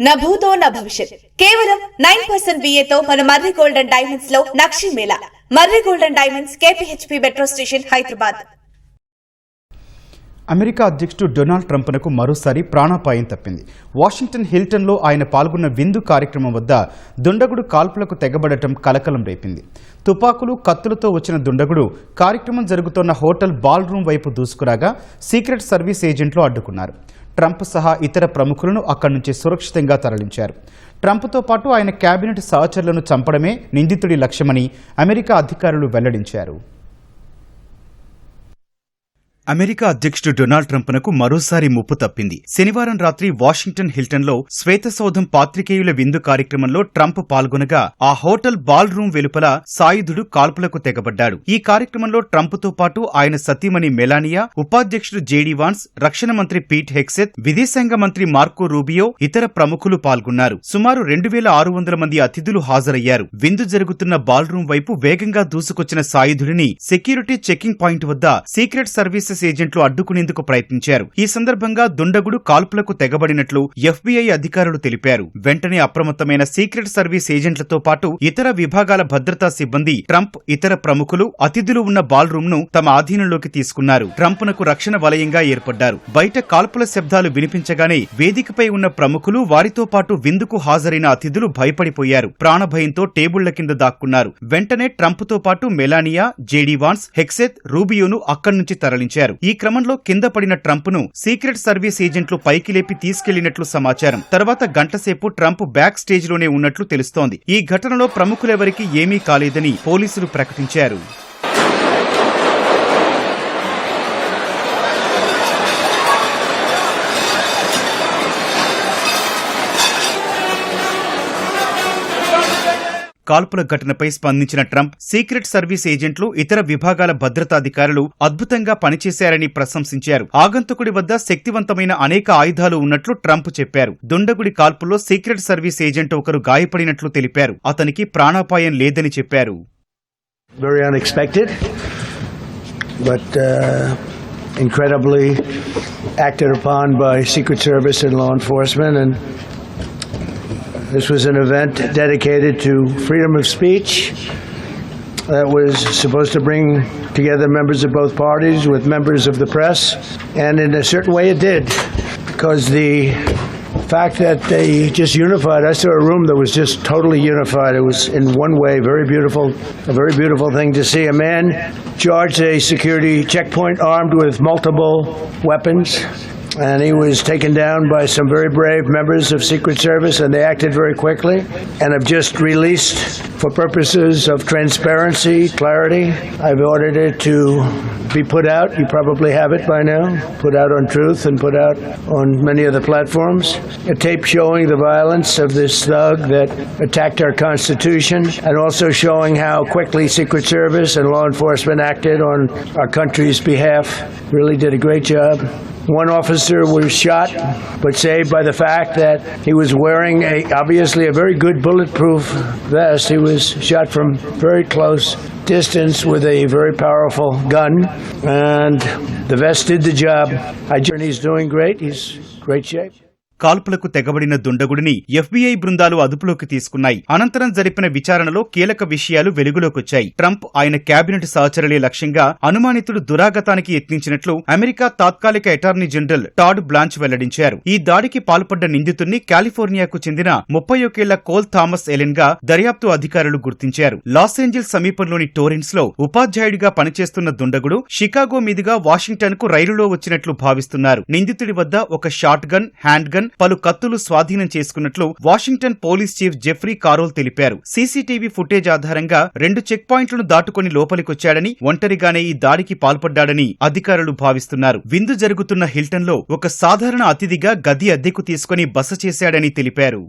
నా భూతో నా భవిష్యత్ కేవలం 9% VAతో మన మర్రి గోల్డెన్ డైమండ్స్ లో నక్షి మేళా. Marri golden diamonds, KPHP metro station, Hyderabad. America అధ్యక్షుడు డొనాల్డ్ ట్రంప్నకు మరోసారి ప్రాణాపాయం తప్పింది. వాషింగ్టన్ హిల్టన్లో ఆయన పాల్గొన్న విందు కార్యక్రమం వద్ద దుండగుడు కాల్పులకు తెగబడటం కలకలం రేపింది. తుపాకులు, కత్తులతో వచ్చిన దుండగుడు కార్యక్రమం జరుగుతున్న హోటల్ బాల్ రూమ్ వైపు దూసుకురాగా సీక్రెట్ సర్వీస్ ఏజెంట్లు అడ్డుకున్నారు. ట్రంప్ సహా ఇతర ప్రముఖులను అక్కడి నుంచి సురక్షితంగా తరలించారు. ట్రంప్తో పాటు ఆయన కేబినెట్ సహచరులను చంపడమే నిందితుడి లక్ష్యమని అమెరికా అధికారులు వెల్లడించారు. అమెరికా అధ్యక్షుడు డొనాల్డ్ ట్రంప్నకు మరోసారి ముప్పు తప్పింది. శనివారం రాత్రి వాషింగ్టన్ హిల్టన్లో శ్వేతసౌధం పాత్రికేయుల విందు కార్యక్రమంలో ట్రంప్ పాల్గొనగా ఆ హోటల్ బాల్ రూమ్ వెలుపల సాయుధుడు కాల్పులకు తెగబడ్డాడు. ఈ కార్యక్రమంలో ట్రంప్తో పాటు ఆయన సతీమణి మెలానియా, ఉపాధ్యక్షుడు జేడీ వాన్స్, రక్షణ మంత్రి పీట్ హెగ్సెత్, విదేశాంగ మంత్రి మార్కో రూబియో, ఇతర ప్రముఖులు పాల్గొన్నారు. సుమారు 2600 మంది అతిథులు హాజరయ్యారు. విందు జరుగుతున్న బాల్ రూమ్ వైపు వేగంగా దూసుకొచ్చిన సాయుధుడిని సెక్యూరిటీ చెకింగ్ పాయింట్ వద్ద సీక్రెట్ సర్వీసెస్ ఏజెంట్లు అడ్డుకునేందుకు ప్రయత్నించారు. ఈ సందర్భంగా దుండగుడు కాల్పులకు తెగబడినట్లు FBI అధికారులు తెలిపారు. వెంటనే అప్రమత్తమైన సీక్రెట్ సర్వీస్ ఏజెంట్లతో పాటు ఇతర విభాగాల భద్రతా సిబ్బంది ట్రంప్, ఇతర ప్రముఖులు, అతిథులు ఉన్న బాల్ రూమ్ ను తమ ఆధీనంలోకి తీసుకున్నారు. ట్రంప్నకు రక్షణ వలయంగా ఏర్పడ్డారు. బయట కాల్పుల శబ్దాలు వినిపించగానే వేదికపై ఉన్న ప్రముఖులు, వారితో పాటు విందుకు హాజరైన అతిథులు భయపడిపోయారు. ప్రాణభయంతో టేబుళ్ల కింద దాక్కున్నారు. వెంటనే ట్రంప్తో పాటు మెలానియా, జేడీ వాన్స్, హెగ్సెత్, రూబియోను అక్కడి నుంచి తరలించారు. ఈ క్రమంలో కింద పడిన ట్రంప్ ను సీక్రెట్ సర్వీస్ ఏజెంట్లు పైకి లేపి తీసుకెళ్లినట్లు సమాచారం. తర్వాత గంటసేపు ట్రంప్ బ్యాక్ స్టేజ్ లోనే ఉన్నట్లు తెలుస్తోంది. ఈ ఘటనలో ప్రముఖులెవరికీ ఏమీ కాలేదని పోలీసులు ప్రకటించారు. కాల్పుల ఘటనపై స్పందించిన ట్రంప్, సీక్రెట్ సర్వీస్ ఏజెంట్లు, ఇతర విభాగాల భద్రతాధికారులు అద్భుతంగా పనిచేశారని ప్రశంసించారు. ఆగంతుకుడి వద్ద శక్తివంతమైన అనేక ఆయుధాలు ఉన్నట్లు ట్రంప్ చెప్పారు. దుండగుడి కాల్పుల్లో సీక్రెట్ సర్వీస్ ఏజెంట్ ఒకరు గాయపడినట్లు తెలిపారు. అతనికి ప్రాణాపాయం లేదని చెప్పారు. Very unexpected, but incredibly acted upon by Secret Service and law enforcement, and this was an event dedicated to freedom of speech that was supposed to bring together members of both parties with members of the press, and in a certain way it did, because the fact that they just unified us to a room that was just totally unified. It was in one way a very beautiful thing to see a man charge a security checkpoint armed with multiple weapons. And he was taken down by some very brave members of Secret Service, and they acted very quickly and have just released, for purposes of transparency, clarity, I've ordered it to be put out. You probably have it by now. Put out on Truth and put out on many other platforms. A tape showing the violence of this thug that attacked our Constitution, and also showing how quickly Secret Service and law enforcement acted on our country's behalf. Really did a great job. One officer was shot, but saved by the fact that he was wearing obviously a very good bulletproof vest. He was shot from very close distance with a very powerful gun, and the vest did the job. He's doing great. He's in great shape. కాల్పులకు తెగబడిన దుండగుడిని FBI బృందాలు అదుపులోకి తీసుకున్నాయి. అనంతరం జరిపిన విచారణలో కీలక విషయాలు వెలుగులోకొచ్చాయి. Trump, ఆయన cabinet సహచరులే లక్ష్యంగా అనుమానితుడు దురాగతానికి యత్నించినట్లు అమెరికా తాత్కాలిక అటార్నీ జనరల్ టాడ్ బ్లాంచ్ వెల్లడించారు. ఈ దాడికి పాల్పడ్డ నిందితుడిని కాలిఫోర్నియాకు చెందిన 31 ఏళ్ల కోల్ థామస్ ఎలెన్ గా దర్యాప్తు అధికారులు గుర్తించారు. లాస్ ఏంజల్స్ సమీపంలోని టోరెన్స్ లో ఉపాధ్యాయుడిగా పనిచేస్తున్న దుండగుడు షికాగో మీదుగా వాషింగ్టన్ కు రైలులో వచ్చినట్లు భావిస్తున్నారు. నిందితుడి వద్ద ఒక షాట్ గన్, హ్యాండ్ గన్, పలు కత్తులు స్వాధీనం చేసుకున్నట్లు Washington police chief Jeffrey Carroll తెలిపారు. CCTV ఫుటేజ్ ఆధారంగా 2 చెక్ పాయింట్లను దాటుకుని లోపలికొచ్చాడని, ఒంటరిగానే ఈ దాడికి పాల్పడ్డాడని అధికారులు భావిస్తున్నారు. విందు జరుగుతున్న హిల్టన్లో ఒక సాధారణ అతిథిగా గది అద్దెకు తీసుకుని బస చేశాడని తెలిపారు.